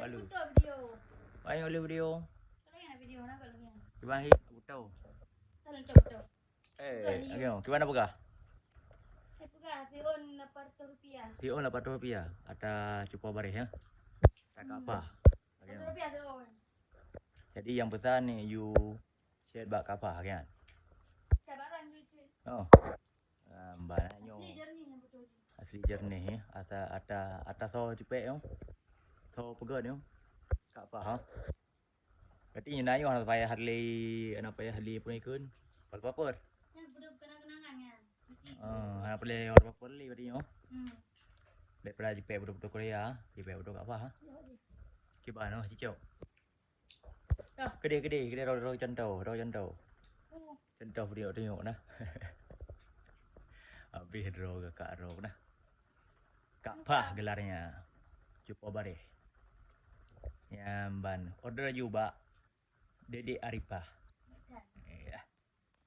Malu. Betul video. Baik oleh video. Kalau yang video nak kalau yang. Kibahi betul. Kalau betul. Gimana pegah? Saya pegang Sion Rp800. Sion Rp800. Ada cukup baris ya. Tak apa. Rp800 Sion. Jadi yang besar ni you share bak kapal kan? Saya barang tu. Oh. Banyaknya. Asli jernih yang betul. Asli jernih ya. Asa ada so cepet yo. So pegat yo. Kapal ha. Berarti yang naik supaya Harley pun ikut. Apa-apa. Yang betul kenang-kenangan kan. Apa boleh apa boleh berarti yo. Daripada cepet betul-betul Korea, cepet betul kapal ha. Kiban no cicok. Kedai ro contoh. Contoh video tengok nah. Habis ro kakak ro nah. Kapal gelarnya. Cukup baris. Yang ban order juga Dedek Arifah.